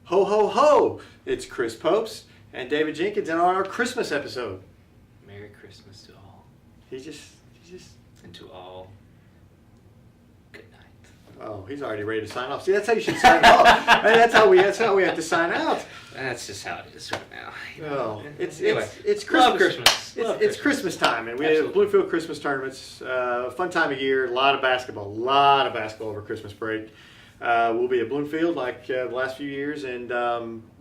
Ho, ho, ho! It's Chris Popes and David Jenkins on our Christmas episode. Merry Christmas to all. He just... And to all, good night. Oh, he's already ready to sign off. See, that's how you should sign off. I mean, that's how we have to sign out. That's just how it is right now. Oh, it's Christmas. Love Christmas. It's Christmas time, and we have Bloomfield Christmas tournaments. Fun time of year. A lot of basketball over Christmas break. We'll be at Bloomfield like the last few years, and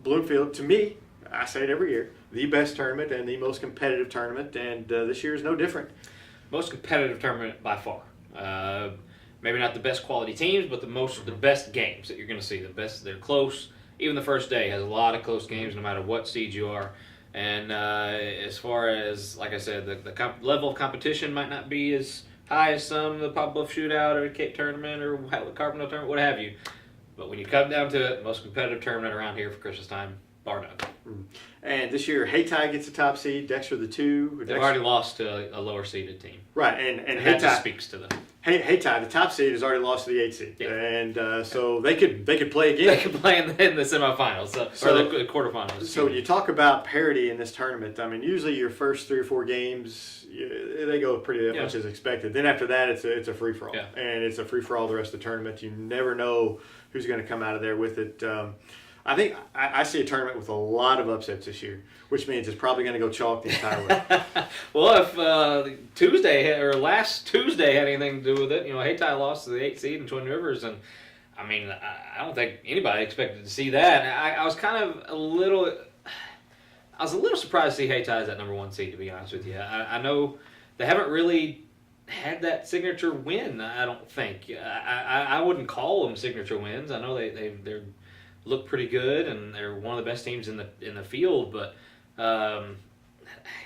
Bloomfield, to me, I say it every year, the best tournament and the most competitive tournament, and this year is no different. Most competitive tournament by far. Maybe not the best quality teams, but the best games that you're going to see. The best, they're close. Even the first day has a lot of close games, no matter what seed you are. And as far as, like I said, the level of competition might not be as high as some, the Pop Bluff Shootout or Cape Tournament or Carbondale Tournament, what have you. But when you come down to it, most competitive tournament around here for Christmas time, bar none. And this year, Hayti gets the top seed, Dexter the 2. They've already lost to a lower seeded team. Right, and that Hayti just speaks to them. Hayti, the top seed, has already lost to the 8th seed, yeah. And so they could play again. They could play in the semifinals or the quarterfinals. So when you talk about parity in this tournament, I mean, usually your first 3 or 4 games, they go pretty much as expected. Then after that, it's a free for all, and it's a free for all the rest of the tournament. You never know who's going to come out of there with it. I think I see a tournament with a lot of upsets this year, which means it's probably going to go chalk the entire way. Well, if last Tuesday had anything to do with it, Hayti lost to the 8th seed in Twin Rivers, and I mean, I don't think anybody expected to see that. I was a little surprised to see Hayti as that number 1 seed, to be honest with you. I know they haven't really had that signature win. I don't think I wouldn't call them signature wins. I know they're look pretty good, and they're one of the best teams in the field. But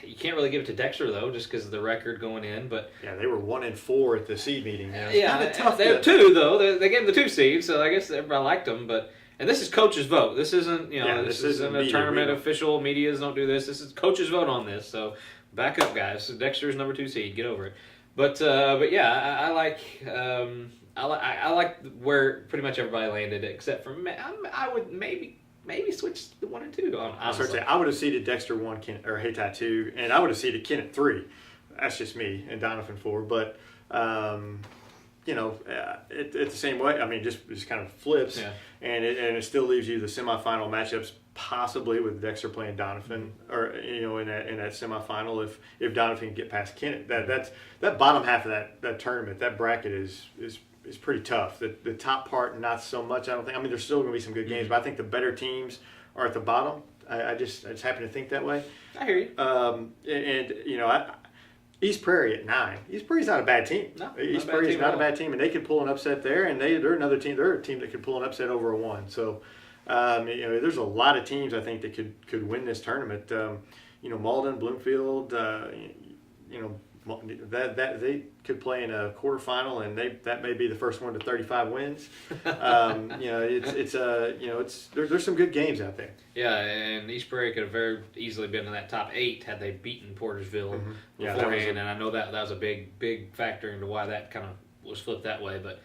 you can't really give it to Dexter though, just because of the record going in. But yeah, they were 1-4 at the seed meeting. Tough. They have 2 though. They gave them the 2 seed, so I guess everybody liked them. And this is coach's vote. This isn't this isn't a tournament official. Medias don't do this. This is coach's vote on this. So back up, guys. So Dexter's number 2 seed. Get over it. But yeah, I like. I like where pretty much everybody landed, except for I would maybe switch to 1 and 2. I would have seeded Dexter 1, or Hayti 2, and I would have seeded Kennett 3. That's just me, and Donovan 4. But it's the same way. I mean, just kind of flips, and it still leaves you the semifinal matchups, possibly with Dexter playing Donovan, or in that semifinal if Donovan can get past Kennett. That bottom half of that tournament, that bracket is pretty tough. The top part, not so much. I don't think. I mean, there's still going to be some good games, but I think the better teams are at the bottom. I just happen to think that way. I hear you. East Prairie at 9. East Prairie's not a bad team. No, East Prairie is not a bad team, and they could pull an upset there. And they're another team. They're a team that could pull an upset over a 1. So, there's a lot of teams I think that could win this tournament. Malden, Bloomfield. That they could play in a quarterfinal, and that may be the first one to 35 wins. There's some good games out there. Yeah, and East Prairie could have very easily been in that top 8 had they beaten Portersville beforehand, and I know that was a big factor into why that kind of was flipped that way. But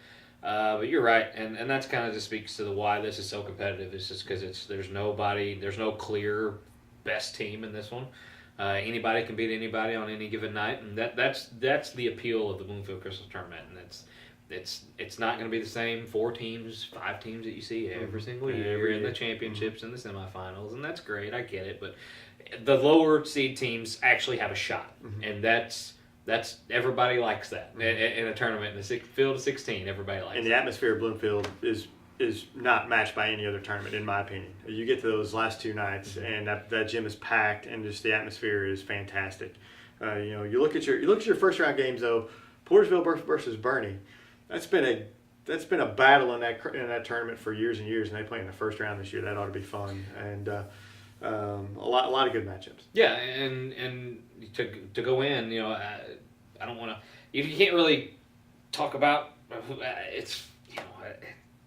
you're right, and that's kind of just speaks to the why this is so competitive. It's just because there's no clear best team in this one. Anybody can beat anybody on any given night, and that's the appeal of the Bloomfield Christmas Tournament. And it's not going to be the same 4 teams, 5 teams that you see every single year in the championships and the semifinals, and that's great. I get it, but the lower seed teams actually have a shot, and that's everybody likes that in a tournament in the field of 16. Everybody likes. And the atmosphere of Bloomfield is not matched by any other tournament, in my opinion. You get to those last 2 nights, and that gym is packed, and just the atmosphere is fantastic. You look at your first round games though. Portersville versus Bernie. That's been a battle in that tournament for years and years, and they play in the first round this year. That ought to be fun, and a lot of good matchups. Yeah, and to go in, I don't want to. You can't really talk about it's.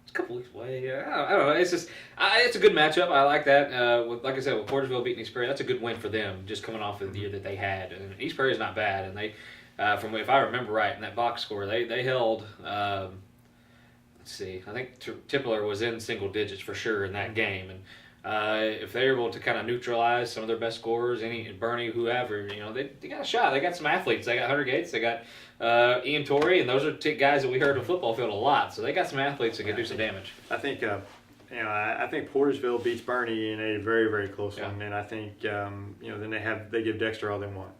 A couple weeks away. I don't know. It's just it's a good matchup. I like that. Like I said, with Portersville beating East Prairie, that's a good win for them, just coming off of the year that they had. And East Prairie is not bad, and they, from if I remember right, in that box score, they held. let's see. I think Tippler was in single digits for sure in that game, and if they're able to kind of neutralize some of their best scorers, Bernie, whoever, they got a shot. They got some athletes. They got Hunter Gates. They got Ian Torrey, and those are guys that we heard on football field a lot. So they got some athletes that can do some damage. I think I think Portersville beats Bernie in a very, very close one, and I think then they give Dexter all they want.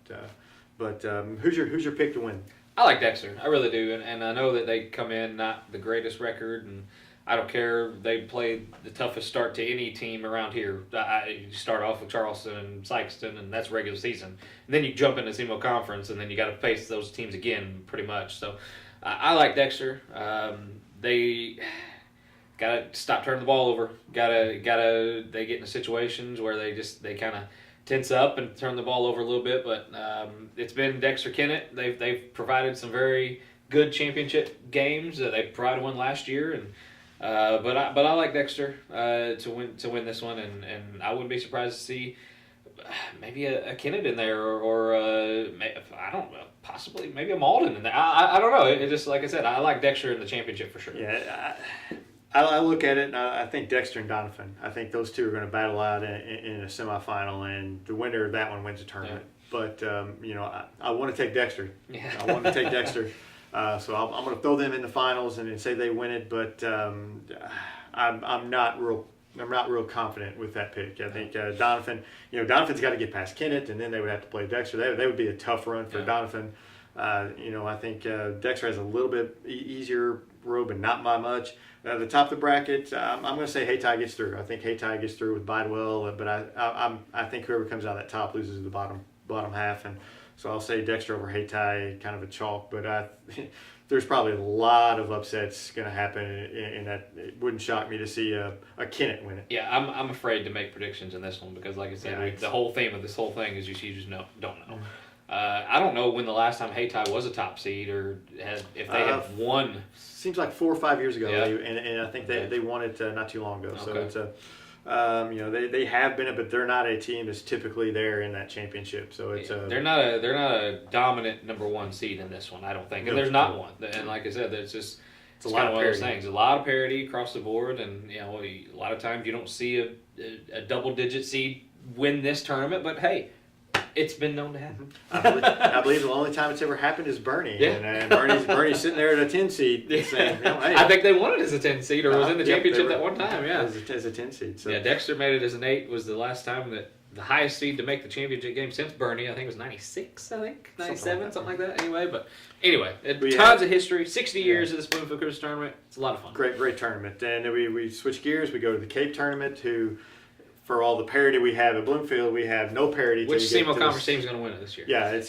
But who's your pick to win? I like Dexter. I really do, and I know that they come in not the greatest record, and I don't care. They played the toughest start to any team around here. You start off with Charleston and Sykeston, and that's regular season. And then you jump into SEMO Conference, and then you got to face those teams again, pretty much. So I like Dexter. They gotta stop turning the ball over. Gotta. They get into situations where they kind of tense up and turn the ball over a little bit. But it's been Dexter Kennett. They've provided some very good championship games. They provided one last year, and but I like Dexter to win this one, and I wouldn't be surprised to see maybe a Kennett in there, or I don't know, possibly maybe a Malden in there. I don't know. It just, like I said, I like Dexter in the championship for sure. Yeah. I look at it, and I think Dexter and Donovan. I think those two are going to battle out in a semifinal, and the winner of that one wins the tournament. Yeah. But I want to take Dexter. Yeah. I want to take Dexter. So I'm going to throw them in the finals and say they win it. But I'm not real confident with that pick. I think Donovan. Donovan's got to get past Kennett, and then they would have to play Dexter. They would be a tough run for Donovan. I think Dexter has a little bit easier road, but not by much. The top of the bracket, I'm going to say Hayti gets through. I think Hayti gets through with Bidewell, but I think whoever comes out of that top loses the bottom half, and so I'll say Dexter over Hayti, kind of a chalk. But there's probably a lot of upsets going to happen, in that. It wouldn't shock me to see a Kennett win it. Yeah, I'm afraid to make predictions in this one because, like I said, the whole theme of this whole thing is you just don't know. I don't know when the last time Hayti was a top seed, or if they have won. Seems like 4 or 5 years ago, yeah. and I think they won it not too long ago. Okay. So it's they have been it, but they're not a team that's typically there in that championship. So it's they're not a dominant number one seed in this one, I don't think, and there's not one. And like I said, it's a lot of those things. A lot of parity across the board, and a lot of times you don't see a double digit seed win this tournament, but hey. It's been known to happen. I believe the only time it's ever happened is Bernie. Yeah. And Bernie's sitting there at a 10 seed saying, hey. I think they won it as a 10 seed or was in the championship that one time, yeah. As a 10 seed. So. Yeah, Dexter made it as an 8, was the last time that the highest seed to make the championship game since Bernie. I think it was 96, 97, something like that. Anyway, tons of history, 60 years of this Bloomfield Christmas tournament. It's a lot of fun. Great tournament. And then we switch gears. We go to the Cape tournament, for all the parity we have at Bloomfield, we have no parity. Which SEMO Conference team is going to win it this year? Yeah, it's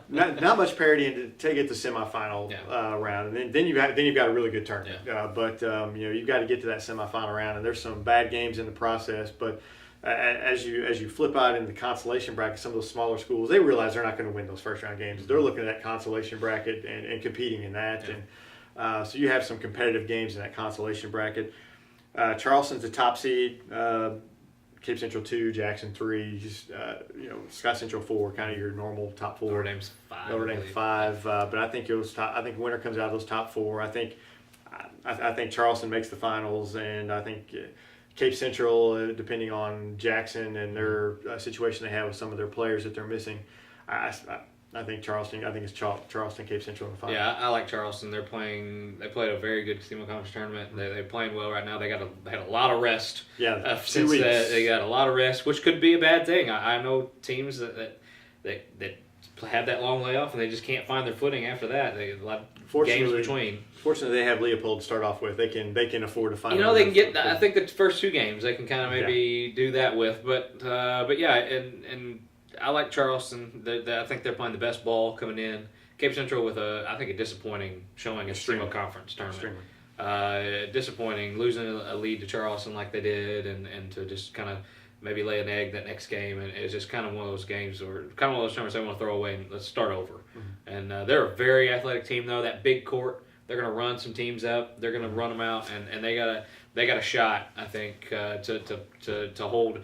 not much parity to get the semifinal round, and then you've got a really good tournament. Yeah. But you've got to get to that semifinal round, and there's some bad games in the process. But as you flip out in the consolation bracket, some of those smaller schools, they realize they're not going to win those first round games. They're looking at that consolation bracket and competing in that, and so you have some competitive games in that consolation bracket. Charleston's the top seed, Cape Central 2, Jackson 3, Scott Central 4, kind of your normal top 4. Notre Dame's 5. Notre Dame 5, but I think winner comes out of those top 4. I think Charleston makes the finals, and I think Cape Central, depending on Jackson and their situation they have with some of their players that they're missing, I think Charleston. I think it's Charleston, Cape Central in the final. Yeah, I like Charleston. They played a very good SEMO Conference tournament. They're playing well right now. They had a lot of rest. Yeah, since they got a lot of rest, which could be a bad thing. I know teams that have that long layoff and they just can't find their footing after that. They a lot of games between. Fortunately, they have Leopold to start off with. They can afford to find. They can get. I think the first 2 games they can kind of maybe do that with, but yeah, and. I like Charleston. I think they're playing the best ball coming in. Cape Central with I think a disappointing showing at SEMO Conference tournament. Disappointing, losing a lead to Charleston like they did, and to just kind of maybe lay an egg that next game. And it's just kind of one of those games, or kind of one of those tournaments they want to throw away and let's start over. Mm-hmm. And they're a very athletic team, though. That big court, they're going to run some teams up. They're going to run them out, and they got a shot, I think, to hold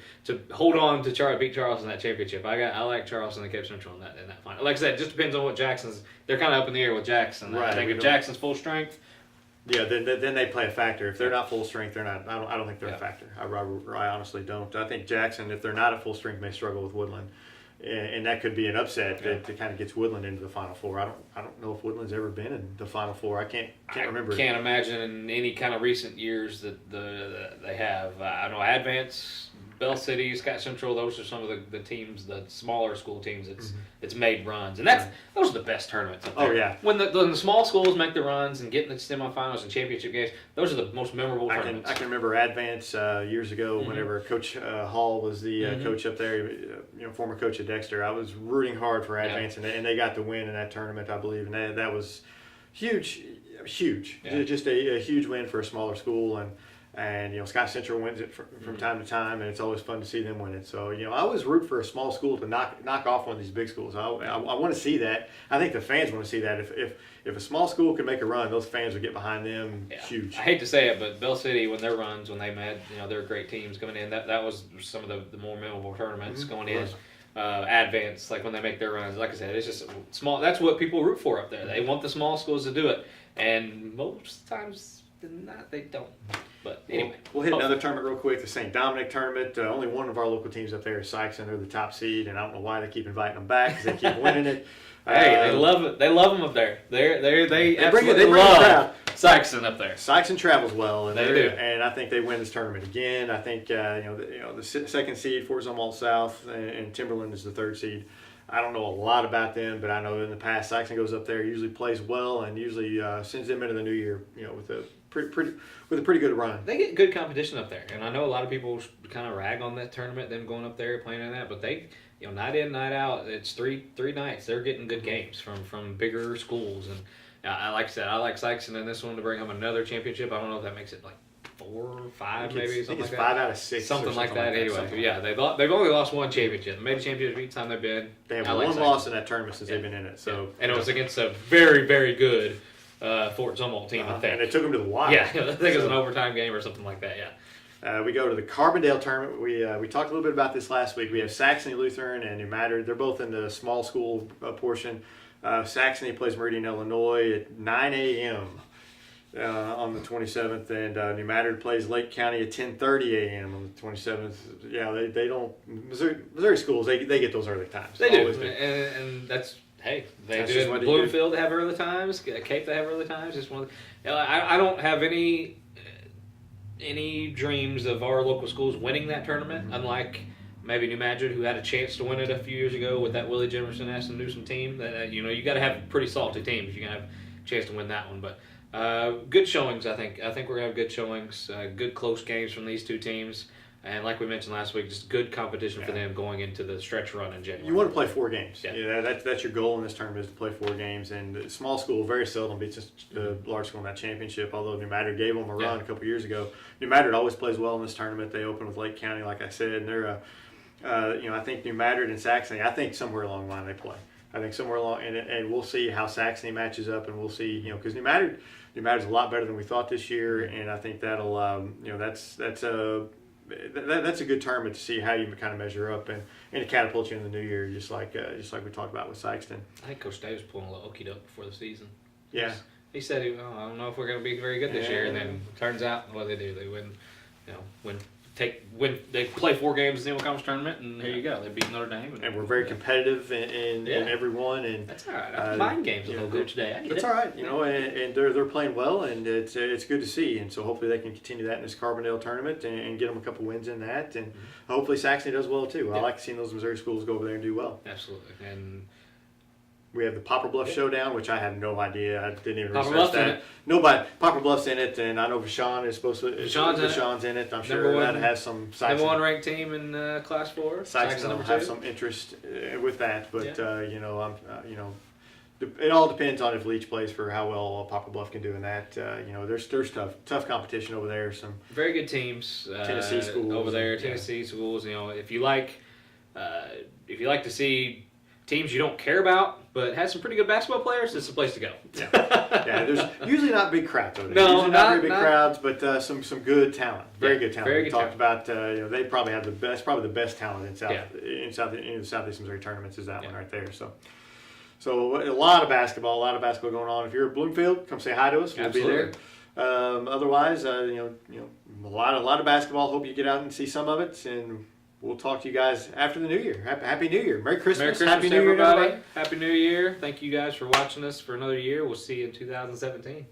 on to beat Charleston in that championship. I like Charleston and Cape Central in that final. Like I said, it just depends on what Jackson's. They're kind of up in the air with Jackson. Right, I think if Jackson's full strength, Yeah, then they play a factor. If they're not full strength, they're not. I don't think they're a factor. I honestly don't. I think Jackson, if they're not at full strength, may struggle with Woodland, and that could be an upset that kind of gets Woodland into the Final Four. I don't know if Woodland's ever been in the Final Four. I can't remember. Can't imagine in any kind of recent years that they have. I know Advance, Bell City, Scott Central. Those are some of the teams, the smaller school teams. It's made runs, and those are the best tournaments up there. Oh yeah. When the small schools make the runs and get in the semifinals and championship games, those are the most memorable tournaments. I can remember Advance years ago whenever Coach Hall was the coach up there. Former coach of Dexter. I was rooting hard for Advance, and they got the win in that tournament, I believe, and that was huge. Yeah. Just a huge win for a smaller school, and Scott Central wins it from time to time, and it's always fun to see them win it. So I always root for a small school to knock off one of these big schools. I want to see that. I think the fans want to see that. If a small school can make a run, those fans will get behind them. Yeah. Huge. I hate to say it, but Bell City, when their runs, when they met, they're great teams coming in. That was some of the more memorable tournaments going in. Advance, like when they make their runs, like I said, it's just small. That's what people root for up there. They want the small schools to do it, and most times not, they don't. But anyway, we'll hit another tournament real quick. The St. Dominic tournament. Only one of our local teams up there is Sykeston. They're the top seed, and I don't know why they keep inviting them back because they keep winning it. Hey, they love it. They love them up there. They absolutely love Sykeston up there. Sykeston travels well, and they do. And I think they win this tournament again. I think the second seed, Fort Zumwalt South, and Timberland is the third seed. I don't know a lot about them, but I know in the past Sykeston goes up there, usually plays well, and usually sends them into the new year, with a pretty good run. They get good competition up there, and I know a lot of people kind of rag on that tournament, them going up there playing in that, but they, night in, night out, it's three nights. They're getting good games from bigger schools, and like I said, I like Sykeston in this one to bring home another championship. I don't know if that makes it like 4 or 5, maybe something like that. 5 out of 6, something like that. Anyway, yeah, they've only lost one championship. They made a championship each time they've been. They have one loss in that tournament since they've been in it. So, and it was against a very, very good Fort Zumwalt team, I think. And they took them to the wire. Yeah, I think it was an overtime game or something like that. Yeah. We go to the Carbondale tournament. We talked a little bit about this last week. We have Saxony Lutheran and New Madrid. They're both in the small school portion. Saxony plays Meridian, Illinois at 9 a.m. On the 27th, and New Madrid plays Lake County at 10:30 a.m. on the 27th. Yeah, they don't Missouri schools. They get those early times. They do, and that's. Hey, they do it in Bloomfield. They have early times. Cape, they have early times. Just one. I don't have any dreams of our local schools winning that tournament. Unlike maybe New Madrid, who had a chance to win it a few years ago with that Willie Jimerson, Aston Newsom team. That you got to have pretty salty teams if you're gonna have a chance to win that one. But good showings, I think. I think we're gonna have good showings. Good close games from these two teams. And like we mentioned last week, just good competition for them going into the stretch run in January. You want to play 4 games. Yeah. That's your goal in this tournament is to play 4 games. And the small school very seldom beats the large school in that championship, although New Madrid gave them a run a couple years ago. New Madrid always plays well in this tournament. They open with Lake County, like I said, and they're, I think New Madrid and Saxony, I think somewhere along the line they play. I think somewhere along, and we'll see how Saxony matches up, and we'll see, because New Madrid's a lot better than we thought this year, and I think that'll, that's a good tournament to see how you kind of measure up and to catapult you in the new year, just like we talked about with Sykeston. I think Coach Day was pulling a little okey doke before the season. Yeah, he said, I don't know if we're going to be very good this year, and then turns out what they do, they win. They play 4 games in the Single Conference tournament, and here you go. They beat Notre Dame, and we're very competitive in every one. And that's all right. Mind games a little bit today. That's all right. And they're playing well, and it's good to see. And so hopefully they can continue that in this Carbondale tournament and get them a couple wins in that. And hopefully Saxony does well too. I like seeing those Missouri schools go over there and do well. Absolutely. And we have the Poplar Bluff Showdown, which I had no idea. I didn't even research that. Nobody. Poplar Bluff's in it, and I know Vashon is supposed to. Vashon's in it. I'm sure that has some. Number 1 ranked team in Class 4. Saxon will have some interest with that, but it all depends on if Leach plays for how well Poplar Bluff can do in that. There's tough competition over there. Some very good teams. Tennessee schools over there. Tennessee schools. If you like to see teams you don't care about, but has some pretty good basketball players, it's the place to go. Yeah, there's usually not big crowds over there. No, usually not very big crowds, but some good talent. Very good talent. Very we good talked about, they probably have the best talent in the Southeast Missouri tournaments is that one right there. So a lot of basketball going on. If you're at Bloomfield, come say hi to us. We'll be there. Otherwise, a lot of basketball. Hope you get out and see some of it, and we'll talk to you guys after the New Year. Happy New Year! Merry Christmas! Happy New Year, everybody! Happy New Year! Thank you guys for watching us for another year. We'll see you in 2017.